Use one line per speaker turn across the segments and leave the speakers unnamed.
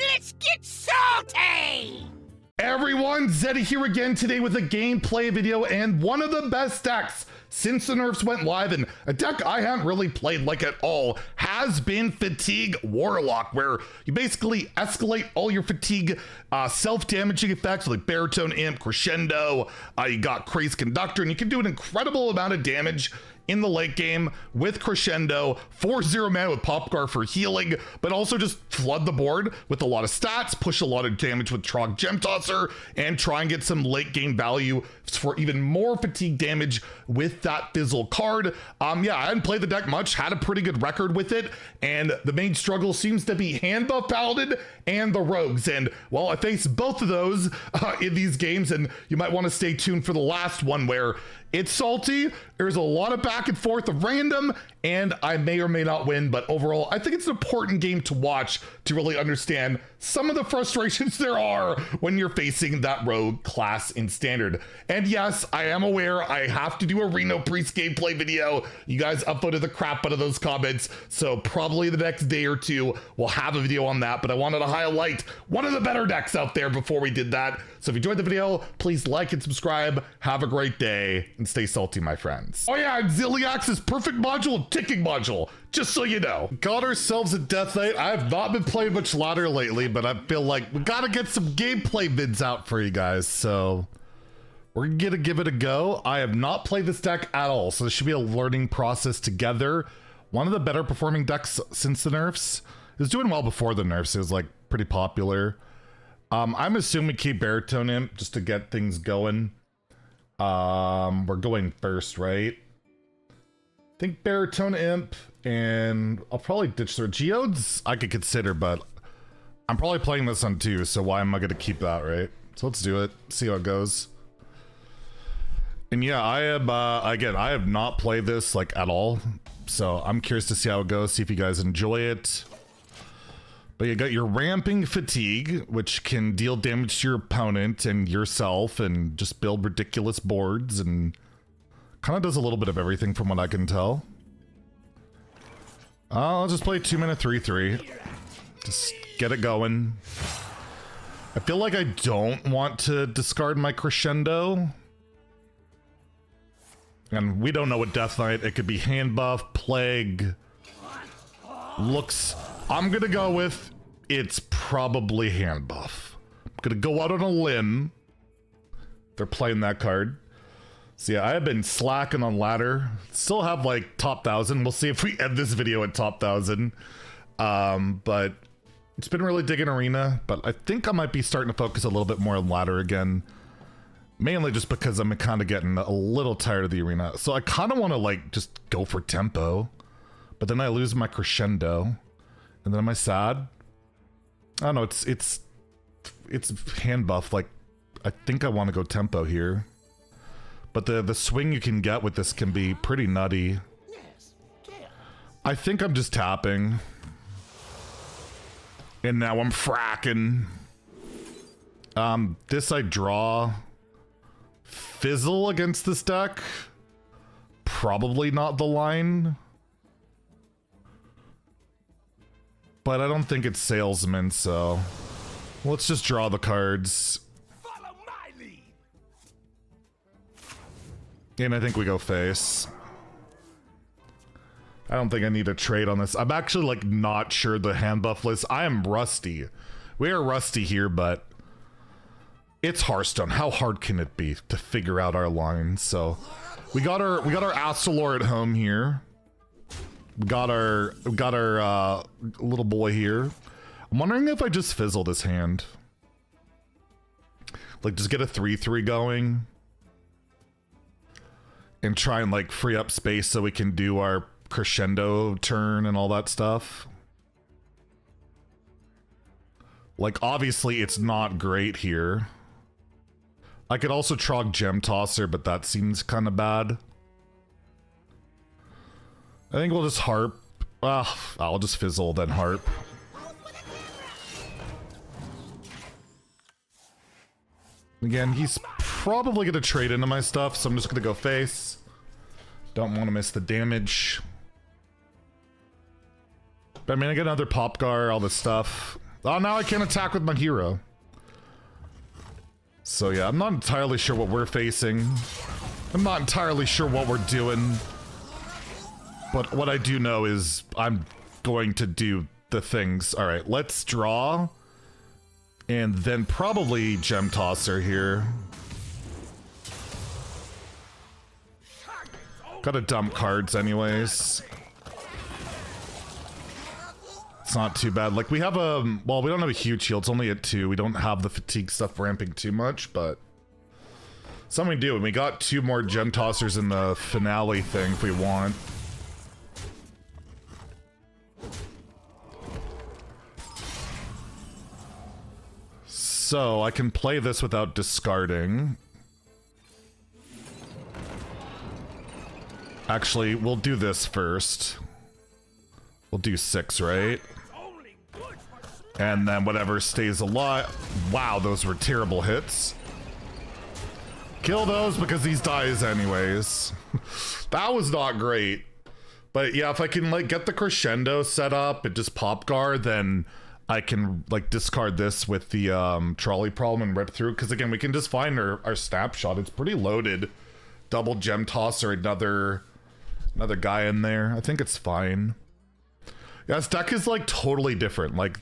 Let's get salty!
Everyone, Zeddy here again today with a gameplay video and one of the best decks since the nerfs went live, and a deck I haven't really played like at all has been Fatigue Warlock, where you basically escalate all your fatigue self-damaging effects like Baritone Imp, Crescendo, you got Crazed Conductor, and you can do an incredible amount of damage in the late game with Crescendo, 4-0 mana with Popgar for healing, but also just flood the board with a lot of stats, push a lot of damage with Trog Gem Tosser, and try and get some late game value for even more fatigue damage with that Fizzle card. Yeah, I hadn't played the deck much, had a pretty good record with it, and the main struggle seems to be hand buff Paladin and the Rogues. And well, I face both of those in these games, and you might want to stay tuned for the last one where it's salty, there's a lot of back and forth of random, and I may or may not win, but overall, I think it's an important game to watch to really understand some of the frustrations there are when you're facing that rogue class in Standard. And yes, I am aware I have to do a Reno Priest gameplay video. You guys upvoted the crap out of those comments, so probably the next day or two, we'll have a video on that, but I wanted to highlight one of the better decks out there before we did that. So if you enjoyed the video, please like and subscribe. Have a great day and stay salty, my friends. Oh yeah, and Ziliax's perfect module, ticking module, just so you know. Got ourselves a Death Knight. I have not been playing much ladder lately, but I feel like we gotta get some gameplay vids out for you guys, so we're gonna give it a go. I have not played this deck at all, so this should be a learning process together. One of the better performing decks since the nerfs. It was doing well before the nerfs. It was like pretty popular. I'm assuming we keep Baritone Imp just to get things going. We're going first, right? I think Baritone Imp, and I'll probably ditch their Geodes. I could consider, but I'm probably playing this on 2, so why am I gonna keep that, right? So let's do it, see how it goes. And yeah, I am, again, I have not played this like at all, so I'm curious to see how it goes, see if you guys enjoy it. But you got your Ramping Fatigue, which can deal damage to your opponent and yourself and just build ridiculous boards, and kind of does a little bit of everything from what I can tell. I'll just play 2-mana 3/3. Just get it going. I feel like I don't want to discard my Crescendo. And we don't know what Death Knight, it could be hand buff, plague. Looks, I'm gonna go with, it's probably hand buff. I'm gonna go out on a limb. They're playing that card. So yeah, I have been slacking on ladder. Still have like top 1,000. We'll see if we end this video at top 1,000. But it's been really digging arena, but I think I might be starting to focus a little bit more on ladder again. Mainly just because I'm kind of getting a little tired of the arena. So I kind of want to like just go for tempo, but then I lose my Crescendo. And then am I sad? I don't know, it's hand buff. Like, I think I want to go tempo here. But the swing you can get with this can be pretty nutty. I think I'm just tapping. And now I'm fracking. This I draw. Fizzle against this deck. Probably not the line. But I don't think it's Salesman, so let's just draw the cards.
Follow my lead.
And I think we go face. I don't think I need a trade on this. I'm actually like not sure the hand buff list. I am rusty. We are rusty here, but it's Hearthstone. How hard can it be to figure out our lines? So we got our Astalor at home here. We got our little boy here. I'm wondering if I just fizzle this hand. Like just get a 3/3 going. And try and like free up space so we can do our Crescendo turn and all that stuff. Like obviously it's not great here. I could also Trog Gem Tosser, but that seems kind of bad. I think we'll just harp. I'll just fizzle, then harp. Again, he's probably going to trade into my stuff, so I'm just going to go face. Don't want to miss the damage. But I mean, I get another Popgar, all this stuff. Oh, now I can't attack with my hero. So yeah, I'm not entirely sure what we're facing. I'm not entirely sure what we're doing. But what I do know is I'm going to do the things. All right, let's draw. And then probably Gem Tosser here. Gotta dump cards anyways. It's not too bad. Like, we have a... Well, we don't have a huge heal. It's only at 2. We don't have the fatigue stuff ramping too much, but... Something we do. And we got 2 more Gem Tossers in the finale thing if we want. So, I can play this without discarding. Actually, we'll do this first. We'll do 6, right? And then whatever stays alive. Wow, those were terrible hits. Kill those because these dies anyways. That was not great. But yeah, if I can like get the crescendo set up and just pop guard, then I can like discard this with the trolley problem and rip through. Because again, we can just find our snapshot. It's pretty loaded. Double Gem Tosser, another guy in there. I think it's fine. Yeah, this deck is like totally different. Like,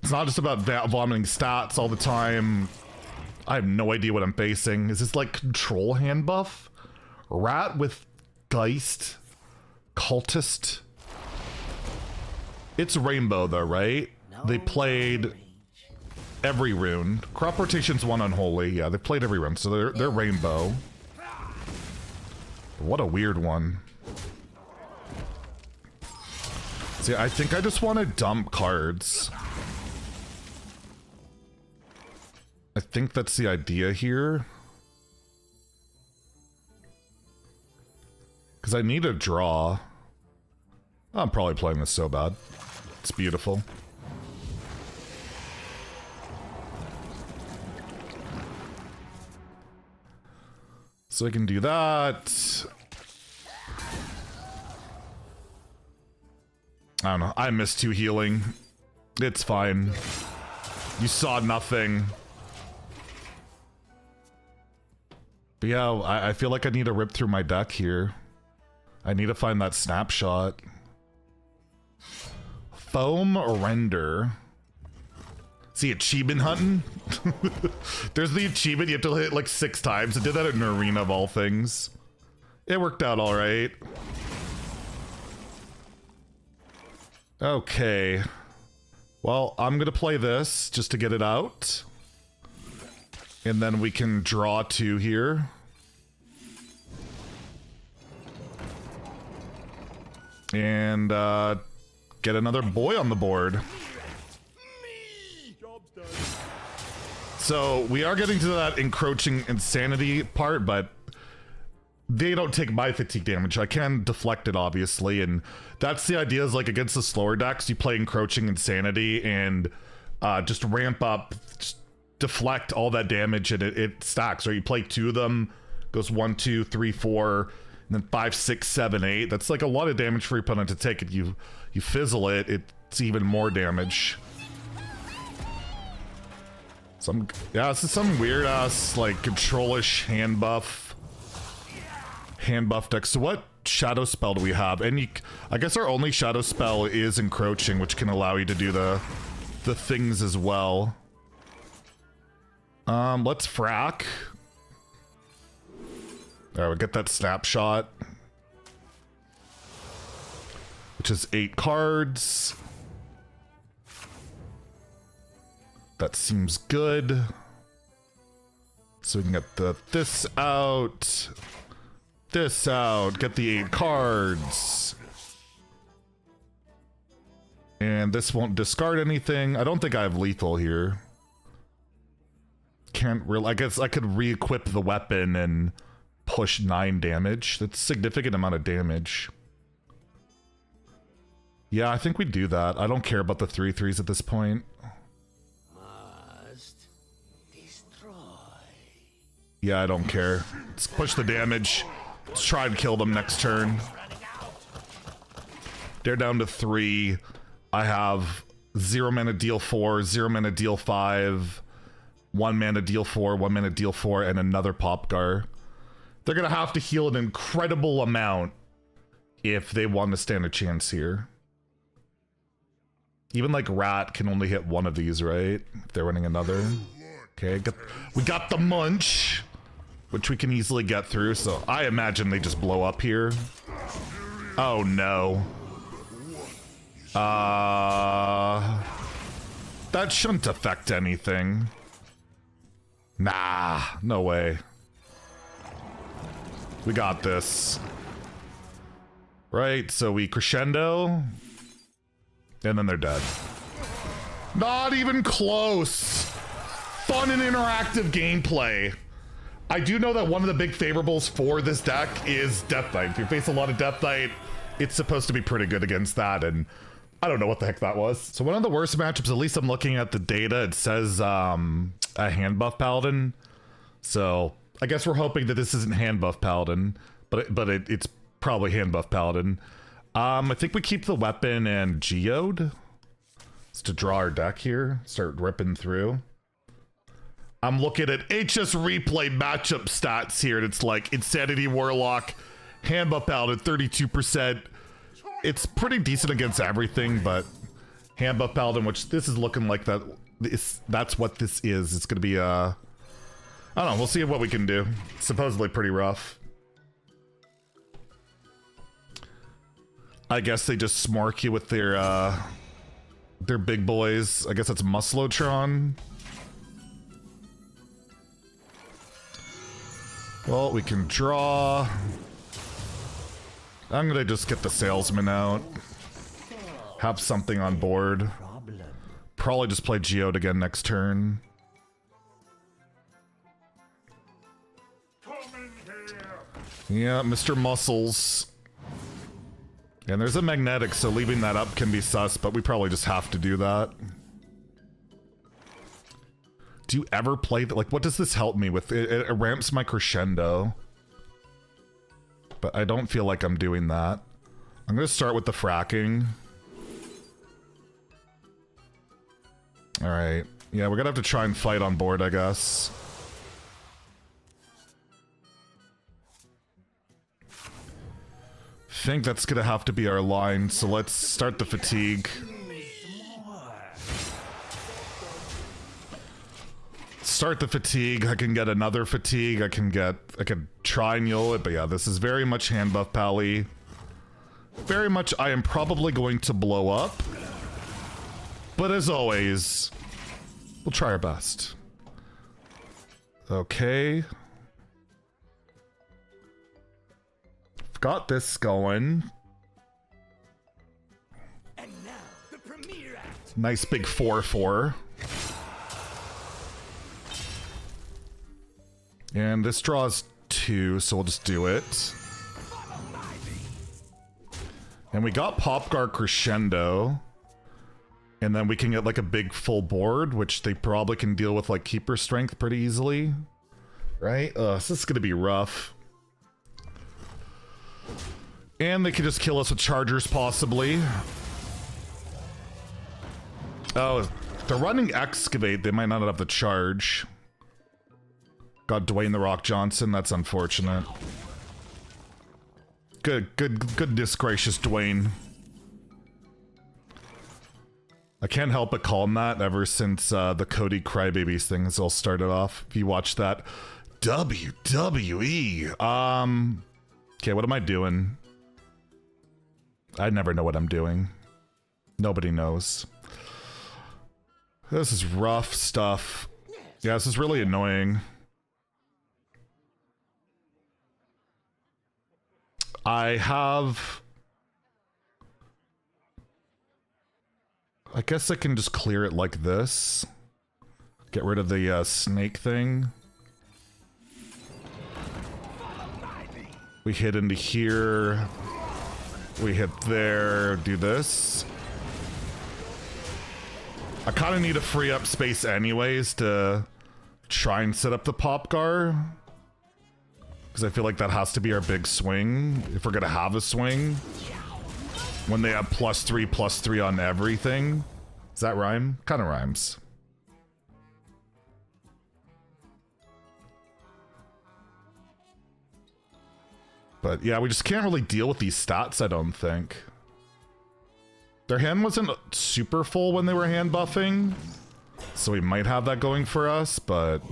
it's not just about vomiting stats all the time. I have no idea what I'm facing. Is this like control hand buff? Rat with Geist? Cultist? It's Rainbow though, right? They played every rune. Crop rotation's one unholy. Yeah, they played every rune, so they're Rainbow. What a weird one. See, I think I just want to dump cards. I think that's the idea here. Because I need a draw. I'm probably playing this so bad. It's beautiful. So I can do that. I don't know. I missed 2 healing. It's fine. You saw nothing. But yeah, I feel like I need to rip through my deck here. I need to find that snapshot. Foam Render. See, achievement hunting? There's the achievement, you have to hit it like 6 times. I did that in an arena of all things. It worked out alright. Okay. Well, I'm gonna play this just to get it out. And then we can draw 2 here. And get another boy on the board. So we are getting to that encroaching insanity part, but they don't take my fatigue damage. I can deflect it, obviously, and that's the idea. Is like against the slower decks, you play encroaching insanity and just ramp up, just deflect all that damage, and it stacks. Or you play 2 of them, goes 1, 2, 3, 4, and then 5, 6, 7, 8. That's like a lot of damage for your opponent to take. It you fizzle it, it's even more damage. Yeah, this is some weird ass like control-ish hand buff deck. So what shadow spell do we have? And I guess our only shadow spell is encroaching, which can allow you to do the things as well. Let's frack. There, we get that snapshot, which is 8 cards. That seems good. So we can get this out, get the 8 cards. And this won't discard anything. I don't think I have lethal here. Can't really, I guess I could re-equip the weapon and push 9 damage. That's a significant amount of damage. Yeah, I think we do that. I don't care about the 3/3s at this point. Yeah, I don't care. Let's push the damage. Let's try and kill them next turn. They're down to 3. I have 0 mana deal 4, 0 mana deal 5, 1 mana deal 4, 1 mana deal 4, and another Popgar. They're gonna have to heal an incredible amount if they want to stand a chance here. Even like Rat can only hit one of these, right? If they're running another. Okay, we got the Munch, which we can easily get through, so I imagine they just blow up here. Oh no. That shouldn't affect anything. Nah, no way. We got this. Right, so we crescendo, and then they're dead. Not even close. Fun and interactive gameplay. I do know that one of the big favorables for this deck is Death Knight. If you face a lot of Death Knight, it's supposed to be pretty good against that, and I don't know what the heck that was. So one of the worst matchups, at least I'm looking at the data, it says a hand buff paladin. So I guess we're hoping that this isn't hand buff paladin, but it's probably hand buff paladin. I think we keep the weapon and geode to draw our deck here, start ripping through. I'm looking at HS replay matchup stats here, and it's like Insanity Warlock, hand buff paladin, 32%. It's pretty decent against everything, but hand buff paladin, which this is looking like that's what this is. It's gonna be I don't know, we'll see what we can do. Supposedly pretty rough. I guess they just smork you with their big boys. I guess that's Muslotron. Well, we can draw. I'm gonna just get the salesman out. Have something on board. Probably just play Geode again next turn. Yeah, Mr. Muscles. And there's a magnetic, so leaving that up can be sus, but we probably just have to do that. Do you ever play that? Like, what does this help me with? It ramps my crescendo. But I don't feel like I'm doing that. I'm gonna start with the fracking. Alright. Yeah, we're gonna have to try and fight on board, I guess. I think that's gonna have to be our line, so let's start the fatigue. Start the fatigue. I can get another fatigue. I can try and yell it, but yeah, this is very much hand buff pally. Very much I am probably going to blow up. But as always, we'll try our best. Okay. Got this going.
And now, the premiere act.
Nice big 4/4. And this draws 2, so we'll just do it. And we got Popgar Crescendo. And then we can get like a big full board, which they probably can deal with like Keeper Strength pretty easily. Right? So this is gonna be rough. And they could just kill us with Chargers, possibly. Oh, if they're running Excavate, they might not have the charge. Got Dwayne The Rock Johnson, that's unfortunate. Goodness gracious, Dwayne. I can't help but call him that ever since the Cody Crybabies things all started off. If you watch that WWE. Okay, what am I doing? I never know what I'm doing. Nobody knows. This is rough stuff. Yeah, this is really annoying. I guess I can just clear it like this. Get rid of the snake thing. We hit into here. We hit there. Do this. I kind of need to free up space anyways to try and set up the Popgar. Because I feel like that has to be our big swing, if we're going to have a swing. When they have +3/+3 on everything. Does that rhyme? Kind of rhymes. But yeah, we just can't really deal with these stats, I don't think. Their hand wasn't super full when they were hand buffing, so we might have that going for us, but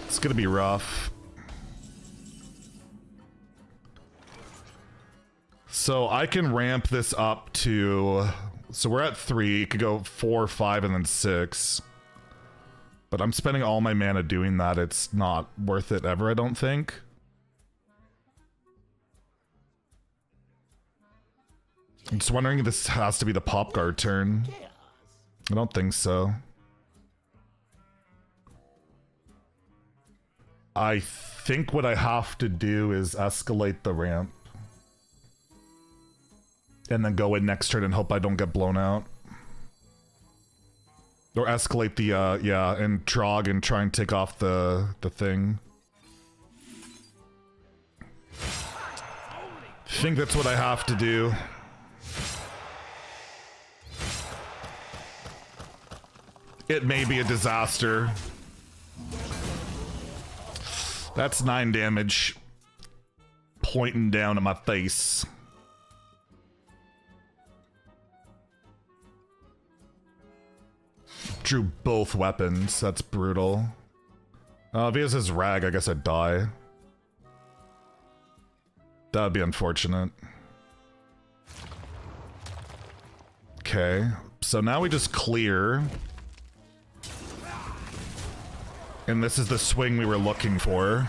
it's gonna be rough. So I can ramp this up to, so we're at 3, it could go 4, 5, and then 6. But I'm spending all my mana doing that. It's not worth it ever, I don't think. I'm just wondering if this has to be the pop guard turn. I don't think so. I think what I have to do is escalate the ramp. And then go in next turn and hope I don't get blown out. Or escalate the, yeah, and Trog and try and take off the thing. I think that's what I have to do. It may be a disaster. That's 9 damage. Pointing down at my face. Drew both weapons. That's brutal. If he has his rag, I guess I'd die. That would be unfortunate. Okay, so now we just clear. And this is the swing we were looking for.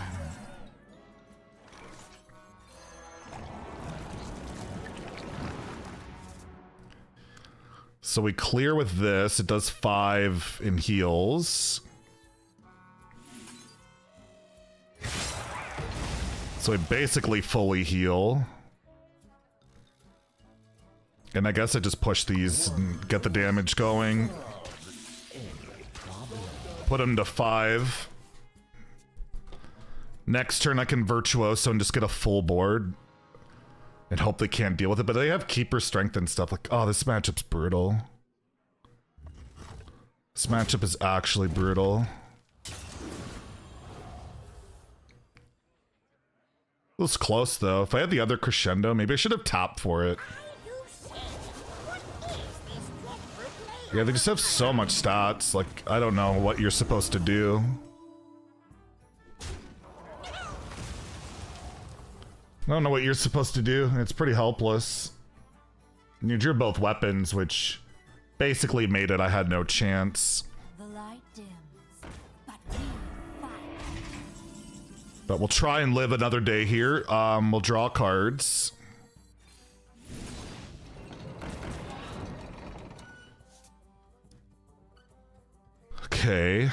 So we clear with this. It does 5 in heals. So we basically fully heal. And I guess I just push these and get the damage going. Put him to 5. Next turn I can Virtuoso and just get a full board. And hope they can't deal with it, but they have Keeper Strength and stuff. Like, oh, this matchup's brutal. This matchup is actually brutal. It was close, though. If I had the other Crescendo, maybe I should have tapped for it. Yeah, they just have so much stats. Like, I don't know what you're supposed to do. I don't know what you're supposed to do. It's pretty helpless. And you drew both weapons, which basically made it I had no chance.
The light dims, but we fight.
But we'll try and live another day here. We'll draw cards. Okay.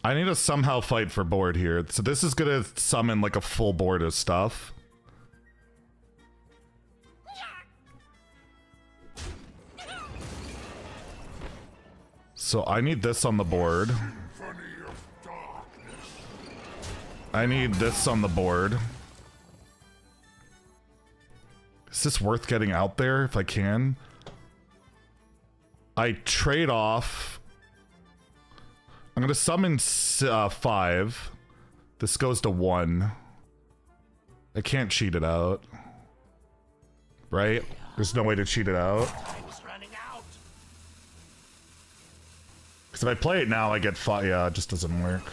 I need to somehow fight for board here. So this is gonna summon like a full board of stuff. So I need this on the board. I need this on the board. Is this worth getting out there if I can? I trade off. I'm gonna summon 5. This goes to 1. I can't cheat it out. Right? There's no way to cheat it out. Because if I play it now, I get 5. Yeah, it just doesn't work.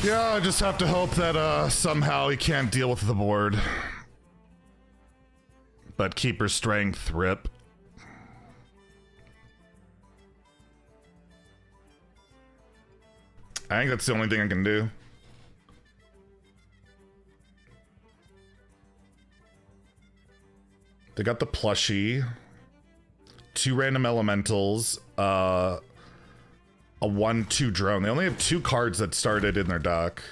Yeah, I just have to hope that somehow he can't deal with the board. But Keeper Strength, rip. I think that's the only thing I can do. They got the plushie. 2 random elementals. A 1/2 drone. They only have 2 cards that started in their deck.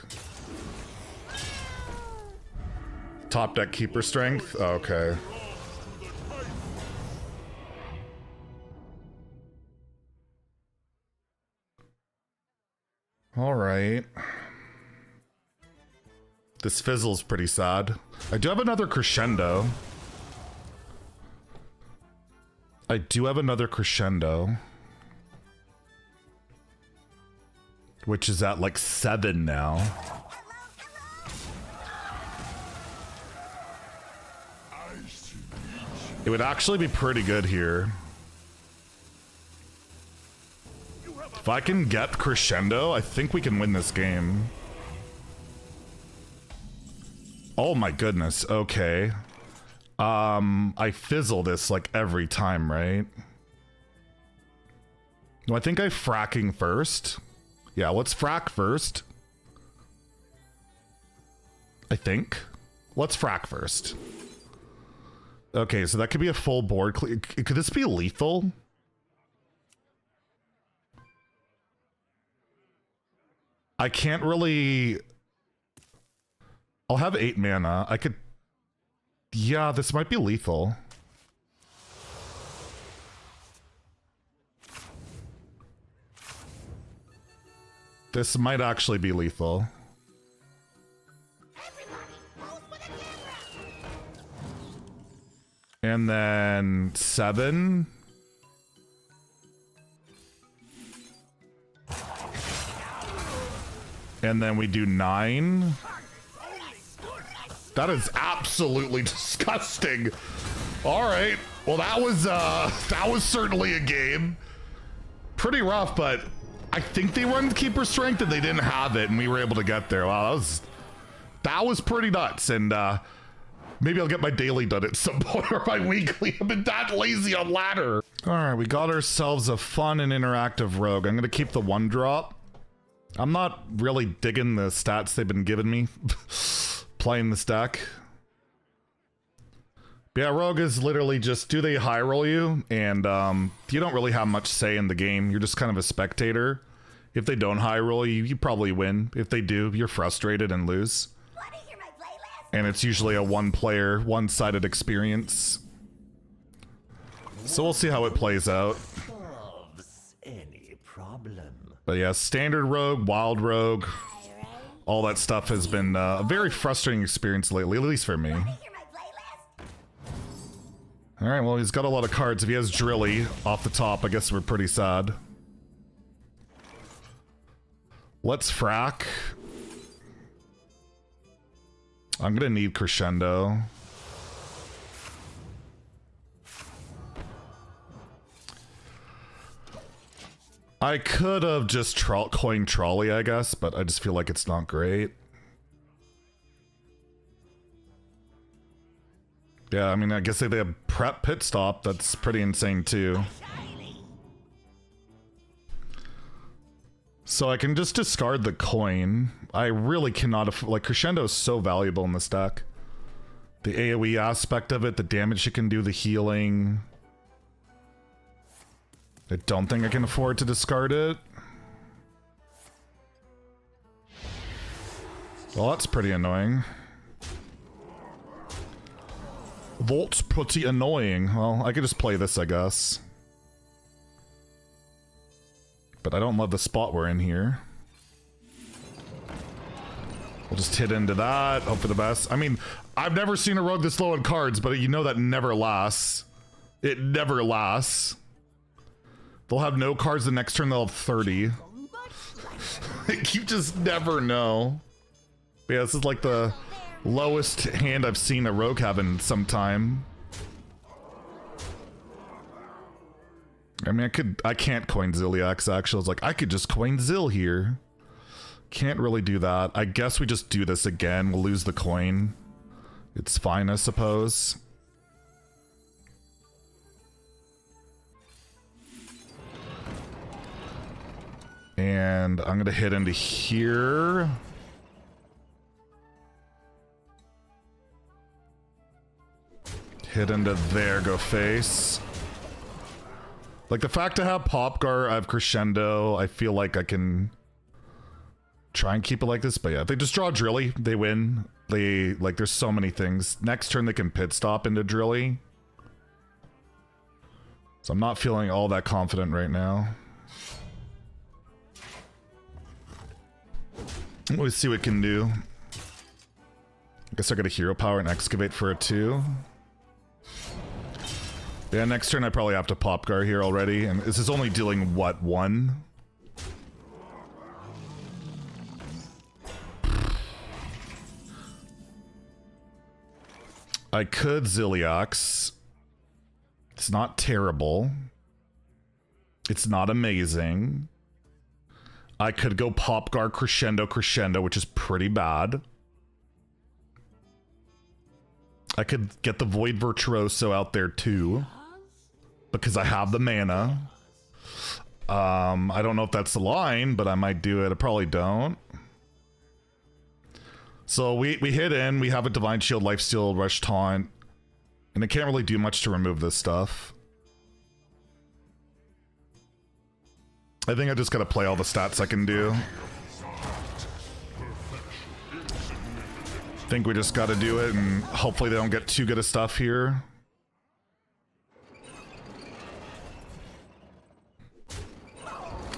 Top deck Keeper Strength? Oh, okay. All right. This fizzle's pretty sad. I do have another crescendo. Which is at like 7 now. It would actually be pretty good here. If I can get crescendo, I think we can win this game. Oh my goodness, okay. I fizzle this like every time, right? No, I think I fracking first. Yeah, let's frack first. I think. Let's frack first. Okay, so that could be a full board. Could this be lethal? I can't really... I'll have 8 mana. I could... Yeah, this might be lethal. This might actually be lethal. And then 7. And then we do 9. That is absolutely disgusting. All right. Well, that was certainly a game. Pretty rough, but I think they run keeper strength and they didn't have it, and we were able to get there. Wow, that was pretty nuts. And maybe I'll get my daily done at some point, or my weekly. I've been that lazy on ladder. All right, we got ourselves a fun and interactive rogue. I'm gonna keep the 1-drop. I'm not really digging the stats they've been giving me playing this deck. Yeah, rogue is literally just, do they high roll you? And you don't really have much say in the game. You're just kind of a spectator. If they don't high roll you, you probably win. If they do, you're frustrated and lose. And it's usually a one-player, one-sided experience. So we'll see how it plays out.
Any problem?
But yeah, standard rogue, wild rogue, all that stuff has been a very frustrating experience lately, at least for me. Alright, well, he's got a lot of cards. If he has Drilly off the top, I guess we're pretty sad. Let's frack. I'm gonna need crescendo. I could have just coined trolley, I guess, but I just feel like it's not great. Yeah, I mean, I guess if they have prep pit stop, that's pretty insane too. So I can just discard the coin. I really cannot like, crescendo is so valuable in this deck. The AoE aspect of it, the damage it can do, the healing. I don't think I can afford to discard it. Well, that's pretty annoying. That's pretty annoying. Well, I could just play this, I guess. But I don't love the spot we're in here. We'll just hit into that, hope for the best. I mean, I've never seen a rogue this low in cards, but you know that never lasts. It never lasts. They'll have no cards the next turn, they'll have 30. You just never know. But yeah, this is like the lowest hand I've seen a rogue have in some time. I mean, I can't coin Zilliax, actually. I was like, I could just coin Zill here. Can't really do that. I guess we just do this again. We'll lose the coin. It's fine, I suppose. And I'm gonna hit into here. Hit into there, go face. Like, the fact I have Popgar, I have Crescendo, I feel like I can try and keep it like this. But yeah, if they just draw Drilly, they win. They, like, there's so many things. Next turn, they can pit stop into Drilly. So I'm not feeling all that confident right now. Let's see what it can do. I guess I got a hero power and excavate for it too. Yeah, next turn I probably have to pop guard here already, and this is only dealing what, 1? I could Zilliax. It's not terrible. It's not amazing. I could go pop guard crescendo, which is pretty bad. I could get the Void Virtuoso out there too, because I have the mana. I don't know if that's the line, but I might do it. I probably don't. So we hit in, we have a Divine Shield, Lifesteal, Rush Taunt, and I can't really do much to remove this stuff. I think I just gotta play all the stats I can do. Think we just gotta do it, and hopefully they don't get too good of stuff here.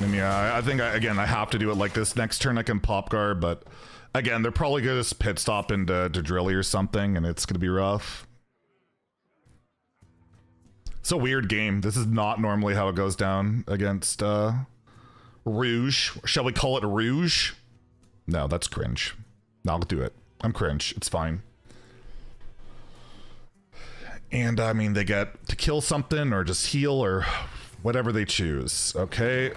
And yeah, I think, again, I have to do it like this. Next turn I can pop guard, but again, they're probably gonna just pit stop into Drilly or something, and it's gonna be rough. It's a weird game. This is not normally how it goes down against Rouge. Shall we call it Rouge? No, that's cringe. No, I'll do it. I'm cringe. It's fine. And I mean, they get to kill something or just heal or whatever they choose. Okay.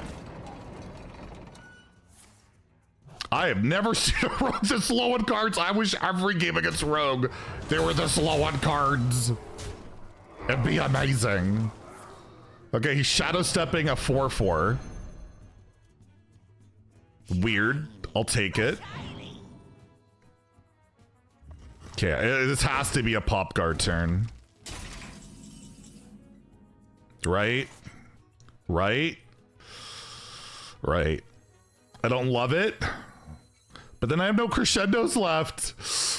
I have never seen a rogue this low on cards. I wish every game against Rogue they were this low on cards. It'd be amazing. Okay, he's shadow stepping a 4/4. Weird. I'll take it. Okay, this has to be a pop guard turn. Right? Right? Right. I don't love it. But then I have no crescendos left.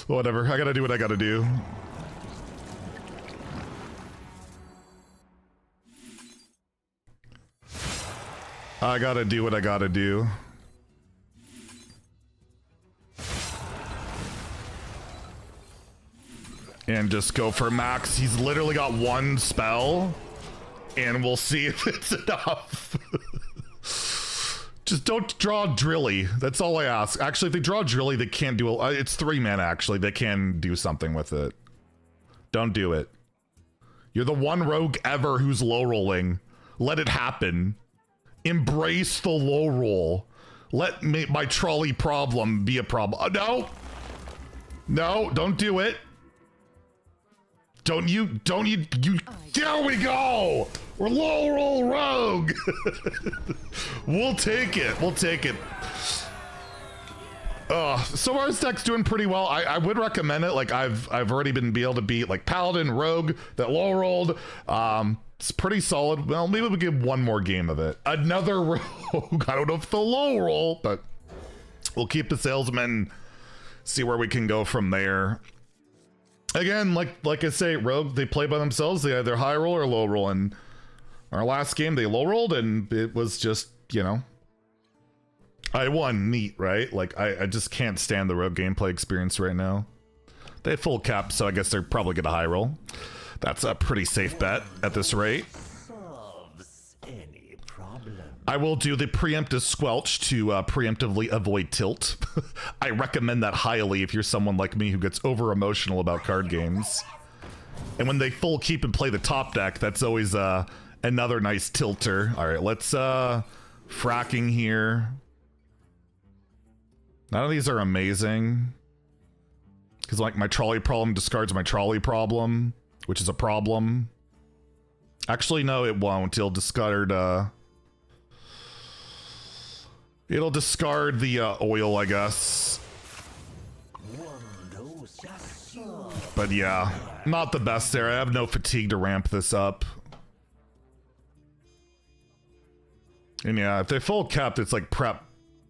Whatever, I gotta do what I gotta do. I gotta do what I gotta do. And just go for max. He's literally got 1 spell. And we'll see if it's enough. Just don't draw Drilly. That's all I ask. Actually, if they draw Drilly, they can't do it. It's 3 mana, actually. They can do something with it. Don't do it. You're the one rogue ever who's low rolling. Let it happen. Embrace the low roll. Let my trolley problem be a problem. No. No, don't do it. Don't you, there we go! We're low roll rogue! We'll take it, we'll take it. So far this deck's doing pretty well. I would recommend it. Like I've already been able to beat like Paladin, Rogue, that low rolled. It's pretty solid. Well, maybe we'll give 1 more game of it. Another rogue. I don't know if the low roll, but we'll keep the salesman, see where we can go from there. Again, like I say, Rogue, they play by themselves. They either high roll or low roll. And our last game, they low rolled, and it was just, you know, I won. Neat, right? Like, I just can't stand the Rogue gameplay experience right now. They have full cap, so I guess they're probably going to high roll. That's a pretty safe bet at this rate.
Solves any problem.
I will do the preemptive squelch to preemptively avoid tilt. I recommend that highly if you're someone like me who gets over emotional about card games. And when they full keep and play the top deck, that's always another nice tilter. All right, let's fracking here. None of these are amazing. Because like my trolley problem discards my trolley problem, which is a problem. Actually, no, it won't. It'll discard it'll discard the oil, I guess. But yeah, not the best there. I have no fatigue to ramp this up. And yeah, if they're full capped, it's like prep,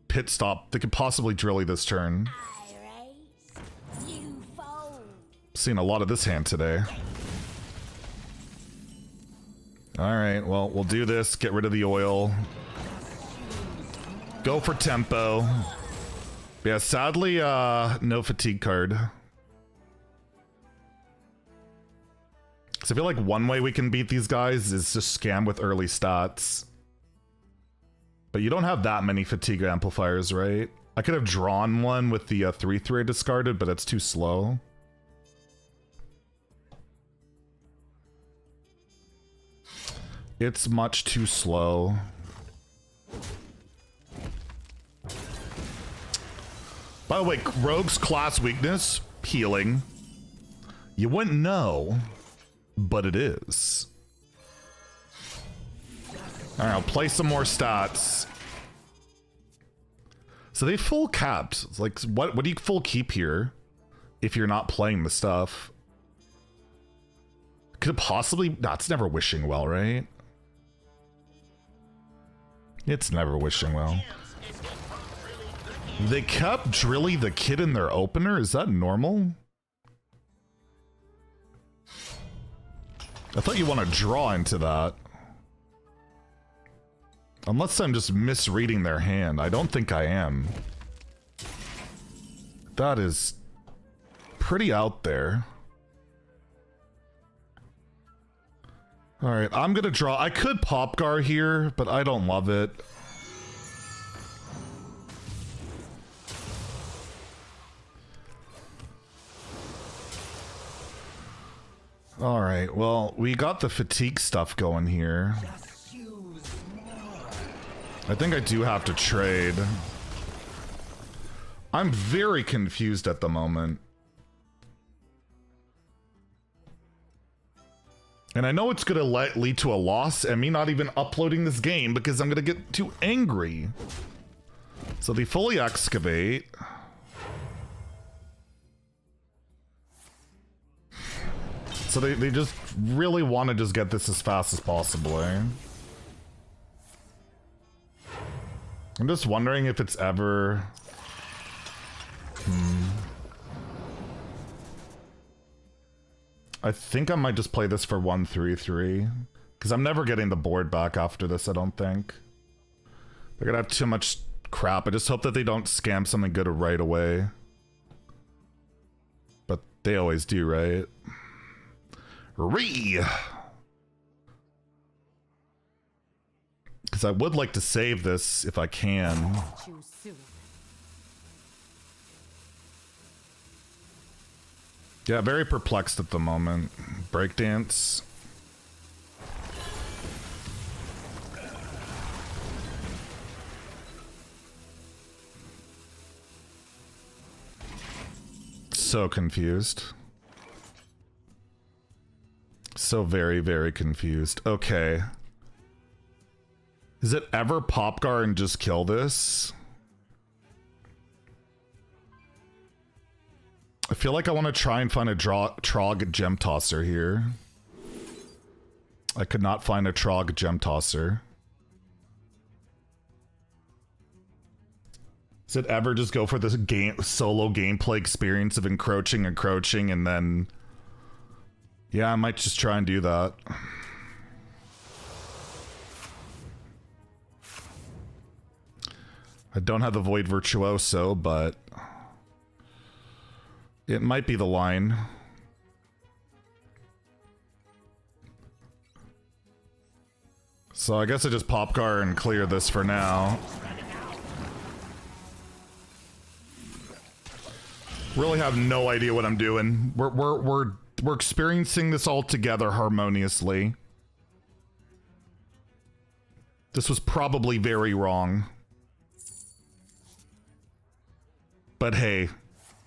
pit stop. They could possibly drilly this turn. Seen a lot of this hand today. All right, well, we'll do this. Get rid of the oil. Go for tempo. Yeah, sadly, no fatigue card. So I feel like one way we can beat these guys is just scam with early stats. But you don't have that many fatigue amplifiers, right? I could have drawn one with the 3/3 I discarded, but it's too slow. It's much too slow. By the way, Rogue's class weakness, healing. You wouldn't know, but it is. Alright, I'll play some more stats. So they full capped. It's like, what do you full keep here if you're not playing the stuff? Could it possibly... Nah, it's never wishing well, right? It's never wishing well. They kept Drilly the Kid in their opener? Is that normal? I thought you want to draw into that. Unless I'm just misreading their hand. I don't think I am. That is pretty out there. Alright, I'm gonna draw. I could Popgar here, but I don't love it. Alright, well, we got the fatigue stuff going here. I think I do have to trade. I'm very confused at the moment. And I know it's gonna lead to a loss and me not even uploading this game because I'm gonna get too angry. So they fully excavate. So they just really want to just get this as fast as possible, eh? I'm just wondering if it's ever... I think I might just play this for 1/3/3. Because I'm never getting the board back after this, I don't think. They're gonna have too much crap. I just hope that they don't scam something good right away. But they always do, right? Because I would like to save this if I can. Yeah, very perplexed at the moment. Breakdance. So confused. So very, very confused. Okay. Is it ever Popgar and just kill this? I feel like I want to try and find a Trog Gem Tosser here. I could not find a Trog Gem Tosser. Does it ever just go for this solo gameplay experience of encroaching, and then... Yeah, I might just try and do that. I don't have the Void Virtuoso, but... it might be the line. So I guess I just Popgar and clear this for now. Really have no idea what I'm doing. We're experiencing this all together harmoniously. This was probably very wrong. But hey,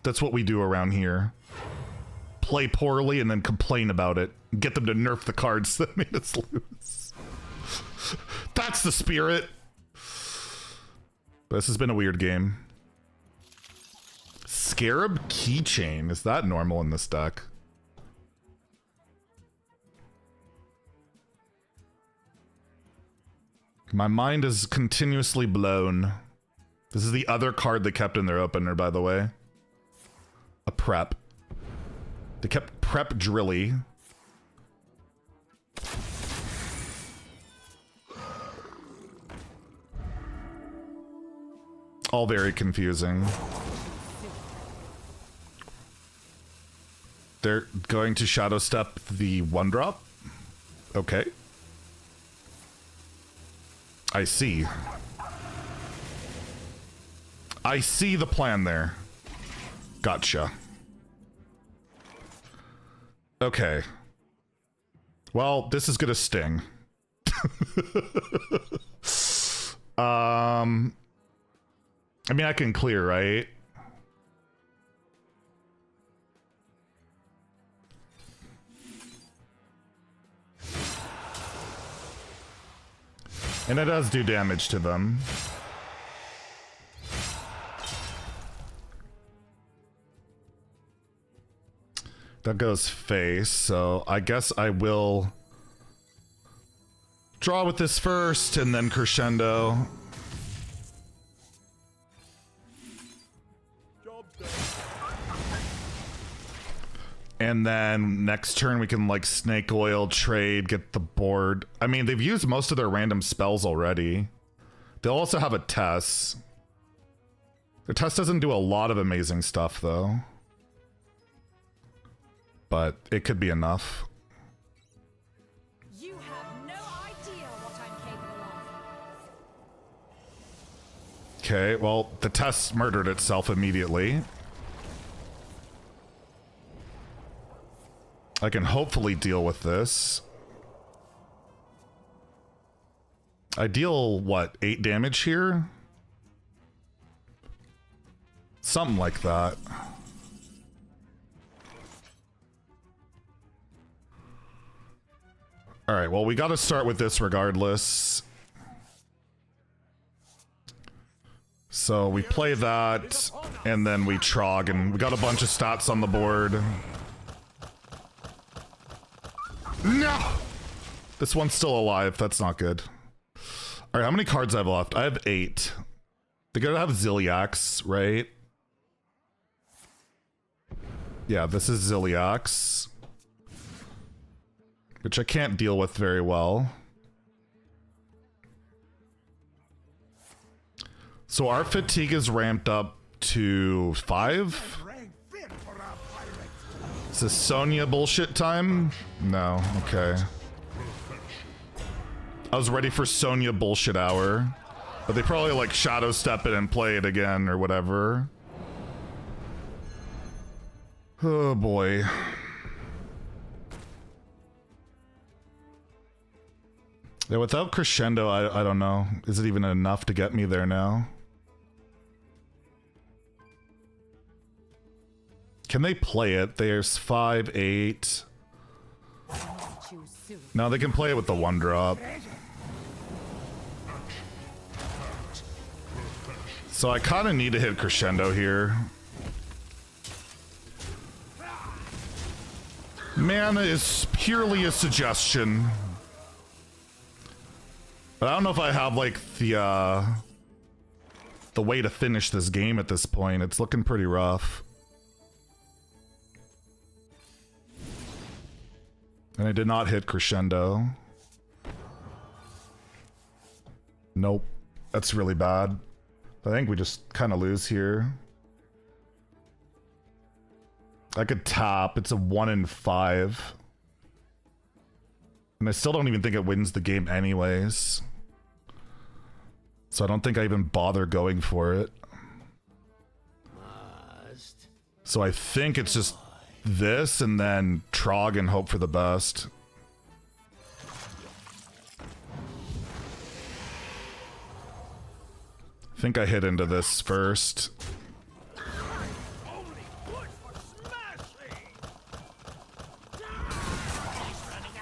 that's what we do around here. Play poorly and then complain about it. Get them to nerf the cards that made us lose. That's the spirit. This has been a weird game. Scarab Keychain. Is that normal in this deck? My mind is continuously blown. This is the other card they kept in their opener, by the way. A prep. They kept Prep Drilly. All very confusing. They're going to Shadow Step the 1-drop. Okay. I see. I see the plan there. Gotcha. Okay. Well, this is gonna sting. I mean, I can clear, right? And it does do damage to them. That goes face, so I guess I will draw with this first and then crescendo. And then next turn we can like snake oil, trade, get the board. I mean, they've used most of their random spells already. They'll also have a Tess. Their Tess doesn't do a lot of amazing stuff though. But it could be enough.
You have no idea what I'm capable of.
Okay, well, the Tess murdered itself immediately. I can hopefully deal with this. I deal, what, 8 damage here? Something like that. Alright, well, we gotta start with this regardless. So we play that, and then we trog, and we got a bunch of stats on the board. No! This one's still alive. That's not good. Alright, how many cards I have left? I have 8. They gotta have Ziliax, right? Yeah, this is Ziliax. Which I can't deal with very well. So our fatigue is ramped up to 5? Is this Sonya bullshit time? No, okay. I was ready for Sonya bullshit hour. But they probably like shadow step it and play it again or whatever. Oh boy. Yeah, without crescendo, I don't know. Is it even enough to get me there now? Can they play it? There's 5, 8. No, they can play it with the 1-drop. So I kind of need to hit crescendo here. Mana is purely a suggestion. But I don't know if I have like the way to finish this game at this point. It's looking pretty rough. And I did not hit crescendo. Nope. That's really bad. I think we just kind of lose here. I could tap. It's a 1 in 5. And I still don't even think it wins the game anyways. So I don't think I even bother going for it. So I think it's just this and then trog and hope for the best. I think I hit into this first.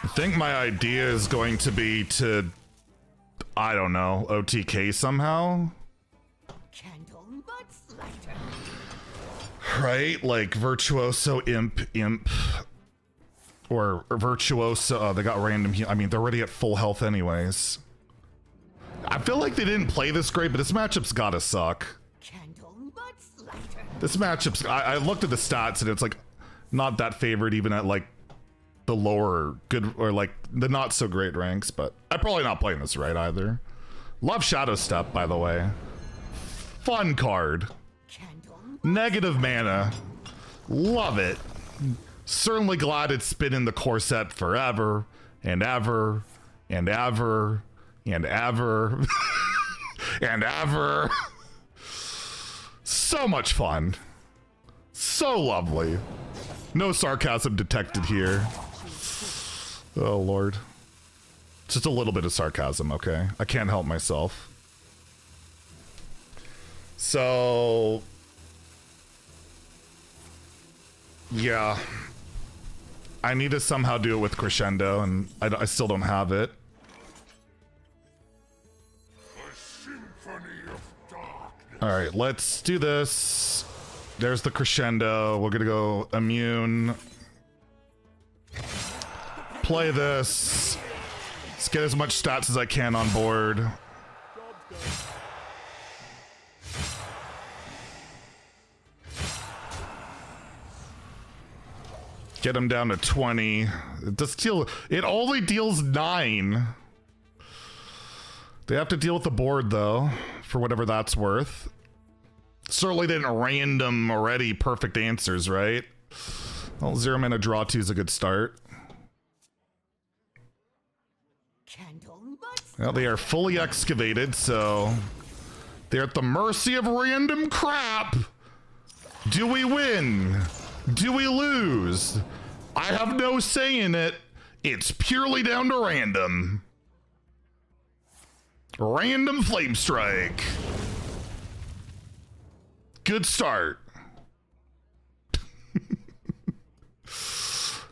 I think my idea is going to be to, I don't know, OTK somehow.
Candle much lighter.
Right? Like Virtuoso, Imp. Or Virtuoso, they got random I mean, they're already at full health anyways. I feel like they didn't play this great, but this matchup's gotta suck.
Candle much lighter.
This matchup's, I looked at the stats and it's like not that favored even at like the lower good or like the not so great ranks, but I'm probably not playing this right either. Love Shadow Step, by the way. Fun card.
Candle.
Negative mana. Love it. Certainly glad it's been in the core set forever and ever and ever and ever and ever. So much fun. So lovely. No sarcasm detected here. Oh, Lord. Just a little bit of sarcasm, okay? I can't help myself. So... yeah. I need to somehow do it with Crescendo, and I still don't have it. Alright, let's do this. There's the Crescendo. We're gonna go Immune. Play this. Let's get as much stats as I can on board. Get him down to 20. It only deals 9. They have to deal with the board, though, for whatever that's worth. Certainly didn't random already perfect answers, right? Well, 0 mana draw 2 is a good start. Well, they are fully excavated, so they're at the mercy of random crap. Do we win? Do we lose? I have no say in it. It's purely down to random. Random Flame Strike. Good start.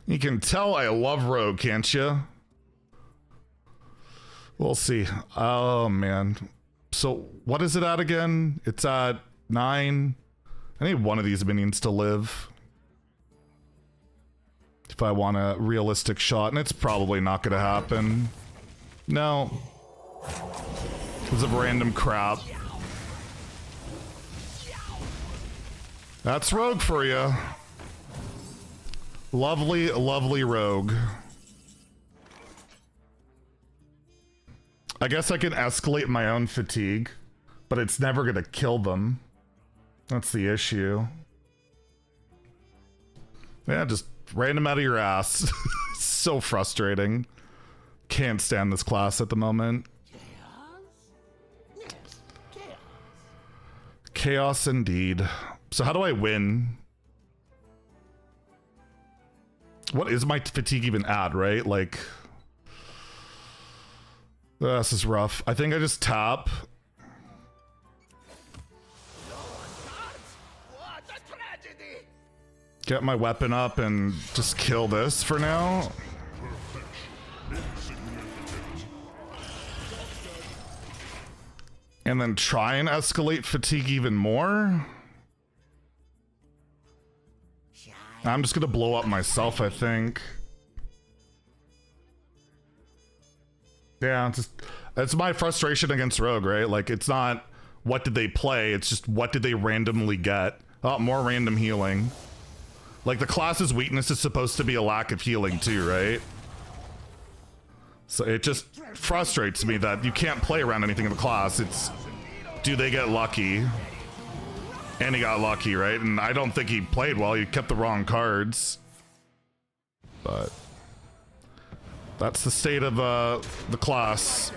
You can tell I love Rogue, can't you? We'll see. Oh, man. So, what is it at again? It's at 9. I need one of these minions to live. If I want a realistic shot, and it's probably not going to happen. No. Because of random crap. That's Rogue for you. Lovely, lovely Rogue. I guess I can escalate my own fatigue, but it's never going to kill them. That's the issue. Yeah, just random out of your ass. It's so frustrating. Can't stand this class at the moment. Chaos indeed. So how do I win? What is my fatigue even at, right? Like... this is rough. I think I just tap. Get my weapon up and just kill this for now. And then try and escalate fatigue even more. I'm just gonna blow up myself, I think. Yeah, it's my frustration against Rogue, right? Like, it's not what did they play, it's just what did they randomly get. Oh, more random healing. Like, the class's weakness is supposed to be a lack of healing too, right? So it just frustrates me that you can't play around anything in the class. It's, do they get lucky? And he got lucky, right? And I don't think he played well. He kept the wrong cards. But that's the state of the class.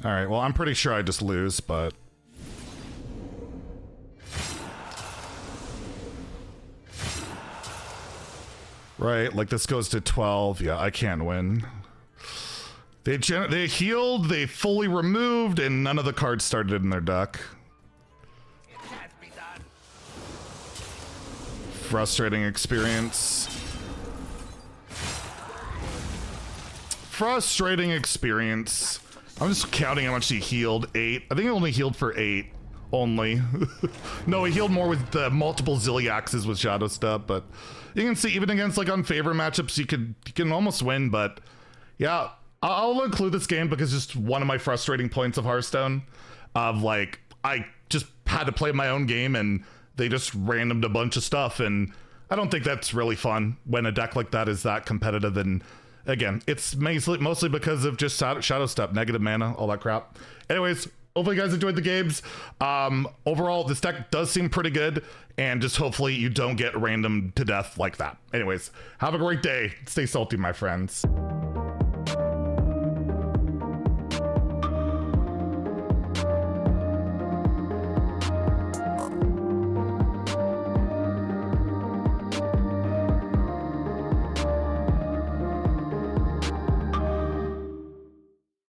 All right, well, I'm pretty sure I just lose, but... right, like this goes to 12. Yeah, I can't win. They healed, they fully removed, and none of the cards started in their deck. Frustrating experience. Frustrating experience. I'm just counting how much he healed. 8. I think he only healed for 8. Only. No, he healed more with the multiple Zilliaxes with Shadow Step, but you can see even against like unfavored matchups, you can almost win, but yeah, I'll include this game because it's just one of my frustrating points of Hearthstone of like, I just had to play my own game and they just randomed a bunch of stuff, and I don't think that's really fun when a deck like that is that competitive. And again, it's mostly because of just Shadow Step, negative mana, all that crap. Anyways, Hopefully you guys enjoyed the games. Overall, this deck does seem pretty good, and just hopefully you don't get random to death like that. Anyways, have a great day. Stay salty, my friends.